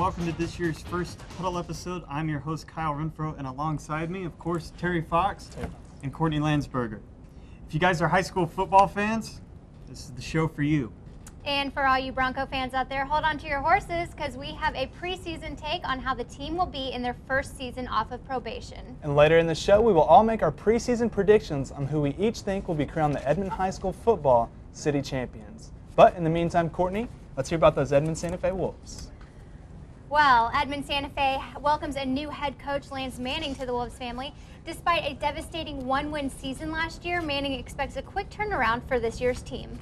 welcome to this year's first Huddle episode. I'm your host, Kyle Renfrow, and alongside me, of course, Terry Fox and Courtney Landsberger. If you guys are high school football fans, this is the show for you. And for all you Bronco fans out there, hold on to your horses because we have a preseason take on how the team will be in their first season off of probation. And later in the show, we will all make our preseason predictions on who we each think will be crowned the Edmond High School football city champions. But in the meantime, Courtney, let's hear about those Edmond Santa Fe Wolves. Well, Edmond Santa Fe welcomes a new head coach, Lance Manning, to the Wolves family. Despite a devastating one-win season last year, Manning expects a quick turnaround for this year's team.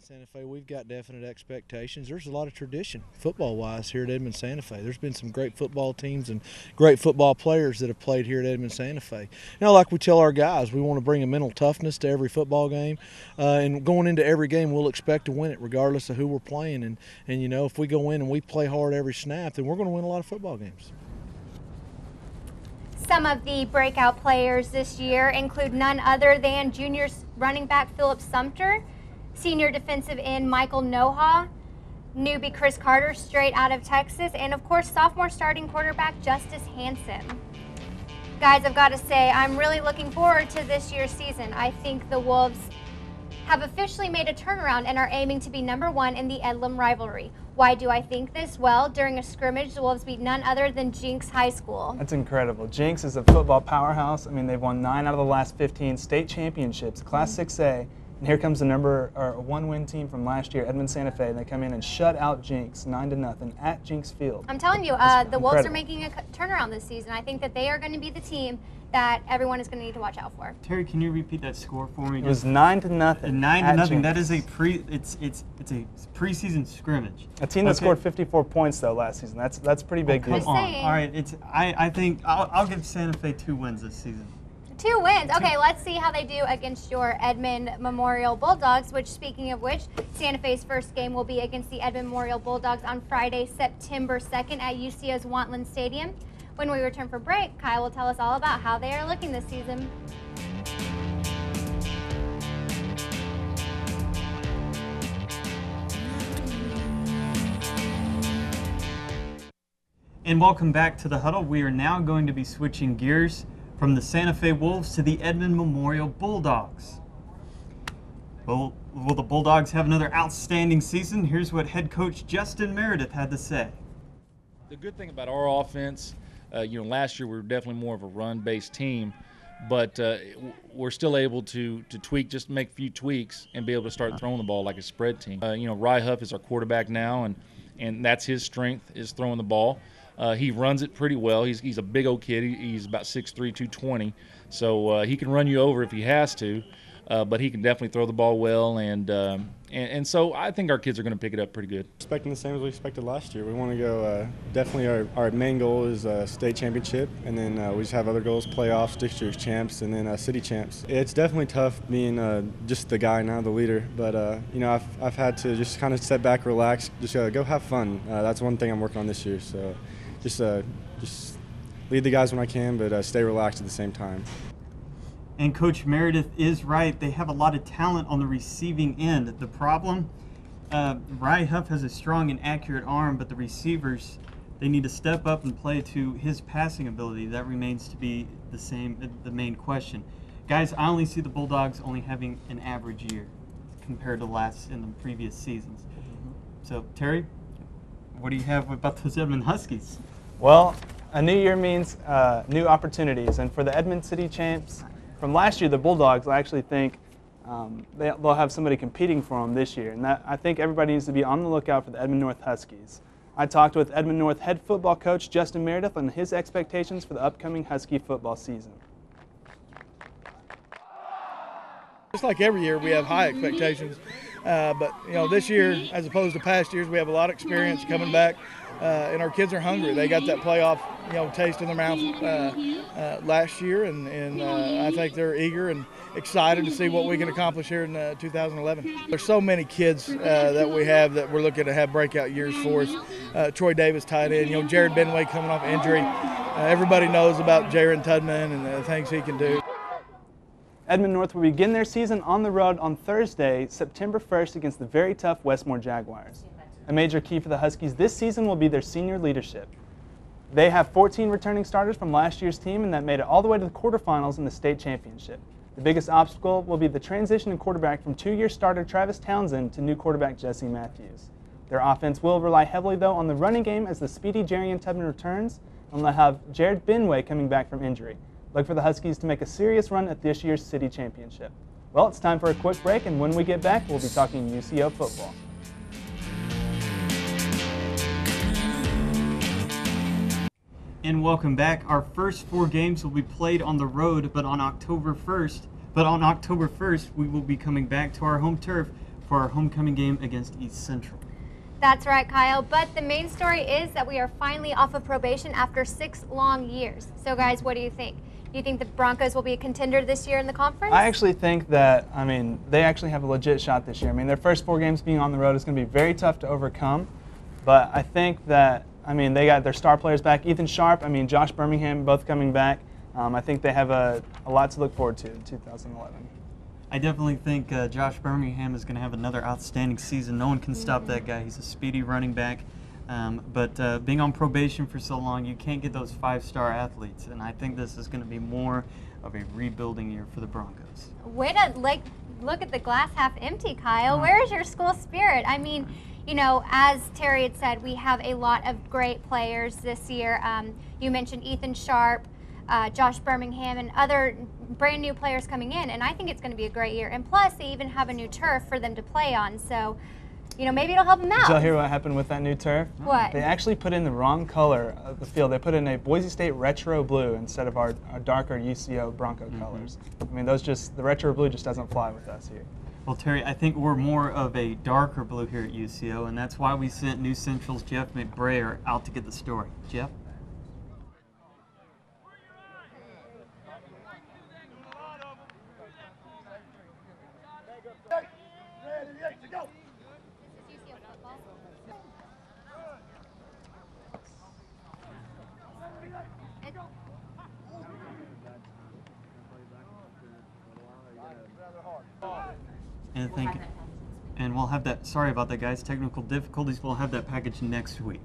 Santa Fe, we've got definite expectations. There's a lot of tradition football-wise here at Edmond Santa Fe. There's been some great football teams and great football players that have played here at Edmond Santa Fe. Now, like we tell our guys, we want to bring a mental toughness to every football game, and going into every game, we'll expect to win it regardless of who we're playing. And you know, if we go in and we play hard every snap, then we're going to win a lot of football games. Some of the breakout players this year include none other than juniors running back Philip Sumter, senior defensive end Michael Noha, newbie Chris Carter straight out of Texas, and of course sophomore starting quarterback Justice Hansen. Guys, I've got to say, I'm really looking forward to this year's season. I think the Wolves have officially made a turnaround and are aiming to be #1 in the Edlem rivalry. Why do I think this? Well, during a scrimmage, the Wolves beat none other than Jinx High School. That's incredible. Jinx is a football powerhouse. I mean, they've won 9 out of the last 15 state championships, Class 6A. And here comes the one-win team from last year, Edmond Santa Fe, and they come in and shut out Jinx 9-0 at Jinx Field. I'm telling you, the Wolves are making a turnaround this season. I think that they are going to be the team that everyone is going to need to watch out for. Terry, can you repeat that score for me? It was 9-0. 9-0. That is a preseason scrimmage. A team that scored 54 points though last season. That's pretty big deal. Come on. All right, I think I'll give Santa Fe 2 wins this season. 2 wins. Okay, let's see how they do against your Edmond Memorial Bulldogs, which, speaking of which, Santa Fe's first game will be against the Edmond Memorial Bulldogs on Friday, September 2nd at UCO's Wantland Stadium. When we return from break, Kyle will tell us all about how they are looking this season. And welcome back to the Huddle. We are now going to be switching gears from the Santa Fe Wolves to the Edmond Memorial Bulldogs. Will the Bulldogs have another outstanding season? Here's what head coach Justin Meredith had to say. The good thing about our offense, last year we were definitely more of a run-based team, but we're still able to tweak, just make a few tweaks and be able to start throwing the ball like a spread team. Rye Huff is our quarterback now, and that's his strength, is throwing the ball. He runs it pretty well. He's a big old kid. He's about 6'3", 220. So he can run you over if he has to, but he can definitely throw the ball well. And so I think our kids are going to pick it up pretty good. Expecting the same as we expected last year. We want to go, definitely our main goal is state championship, and then we just have other goals, playoffs, district champs, and then city champs. It's definitely tough being just the guy now, the leader, but I've had to just kind of step back, relax, just go have fun. That's one thing I'm working on this year, so just lead the guys when I can, but stay relaxed at the same time. And Coach Meredith is right. They have a lot of talent on the receiving end. The problem, Rye Huff has a strong and accurate arm, but the receivers, they need to step up and play to his passing ability. That remains to be the main question. Guys, I only see the Bulldogs only having an average year compared to in the previous seasons. So, Terry, what do you have about those Edmond Huskies? Well, a new year means new opportunities, and for the Edmond City champs from last year, the Bulldogs, I actually think they'll have somebody competing for them this year, and I think everybody needs to be on the lookout for the Edmond North Huskies. I talked with Edmond North head football coach Justin Meredith on his expectations for the upcoming Husky football season. Just like every year, we have high expectations, but this year, as opposed to past years, we have a lot of experience coming back, and our kids are hungry. They got that playoff, taste in their mouth last year, and I think they're eager and excited to see what we can accomplish here in 2011. There's so many kids that we have that we're looking to have breakout years for us. Troy Davis tight end, Jared Benway coming off injury. Everybody knows about Jaron Tudman and the things he can do. Edmond North will begin their season on the road on Thursday, September 1st against the very tough Westmore Jaguars. A major key for the Huskies this season will be their senior leadership. They have 14 returning starters from last year's team, and that made it all the way to the quarterfinals in the state championship. The biggest obstacle will be the transition in quarterback from two-year starter Travis Townsend to new quarterback Jesse Matthews. Their offense will rely heavily, though, on the running game as the speedy Jarian Tubman returns, and they'll have Jared Benway coming back from injury. Look for the Huskies to make a serious run at this year's city championship. Well, it's time for a quick break, and when we get back, we'll be talking UCO football. And welcome back. Our first 4 games will be played on the road, but on October 1st, we will be coming back to our home turf for our homecoming game against Ucentral. That's right, Kyle. But the main story is that we are finally off of probation after 6 long years. So, guys, what do you think? Do you think the Broncos will be a contender this year in the conference? I actually think that, they actually have a legit shot this year. Their first 4 games being on the road is going to be very tough to overcome. But I think that, they got their star players back. Ethan Sharp, Josh Birmingham, both coming back. I think they have a lot to look forward to in 2011. I definitely think Josh Birmingham is going to have another outstanding season. No one can stop that guy. He's a speedy running back. But being on probation for so long, you can't get those 5-star athletes. And I think this is going to be more of a rebuilding year for the Broncos. Way to look at the glass half empty, Kyle. Where is your school spirit? As Terry had said, we have a lot of great players this year. You mentioned Ethan Sharp, Josh Birmingham, and other brand new players coming in, and I think it's going to be a great year. And plus, they even have a new turf for them to play on, so maybe it'll help them out. Did y'all hear what happened with that new turf? What? They actually put in the wrong color of the field. They put in a Boise State retro blue instead of our darker UCO Bronco colors. The retro blue just doesn't fly with us here. Well, Terry, I think we're more of a darker blue here at UCO, and that's why we sent Ucentral's Jeff McBrayer out to get the story. Jeff? And we'll have that, sorry about that, guys, technical difficulties, we'll have that package next week.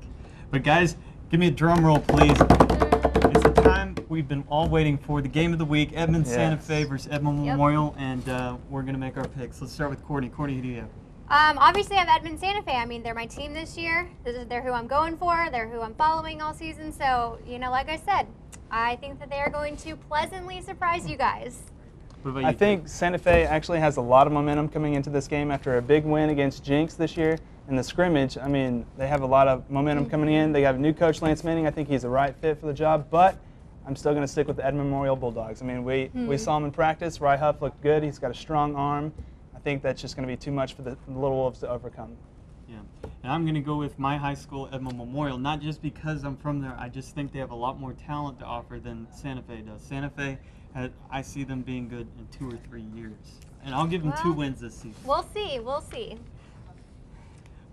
But guys, give me a drum roll, please. It's the time we've been all waiting for, the game of the week, Edmond Santa Fe versus Edmond Memorial, and we're going to make our picks. Let's start with Courtney. Courtney, who do you have? Obviously, I have Edmond Santa Fe. They're my team this year. They're who I'm going for. They're who I'm following all season. So, like I said, I think that they are going to pleasantly surprise you guys. I think Santa Fe actually has a lot of momentum coming into this game after a big win against Jinx this year in the scrimmage. They have a lot of momentum coming in. They have a new coach, Lance Manning. I think he's the right fit for the job, but I'm still going to stick with the Edmond Memorial Bulldogs. We saw him in practice. Rye Huff looked good. He's got a strong arm. I think that's just going to be too much for the Little Wolves to overcome. Yeah, and I'm going to go with my high school, Edmond Memorial, not just because I'm from there. I just think they have a lot more talent to offer than Santa Fe does. Santa Fe, I see them being good in 2 or 3 years. And I'll give them 2 wins this season. We'll see. We'll see.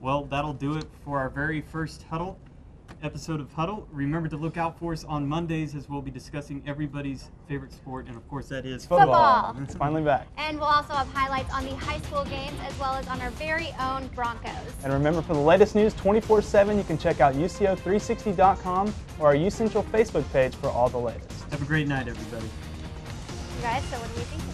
Well, that'll do it for our very first episode of Huddle. Remember to look out for us on Mondays as we'll be discussing everybody's favorite sport, and of course that is football. It's finally back. And we'll also have highlights on the high school games as well as on our very own Broncos. And remember, for the latest news 24/7, you can check out UCO360.com or our Ucentral Facebook page for all the latest. Have a great night, everybody. You guys, so what do we think?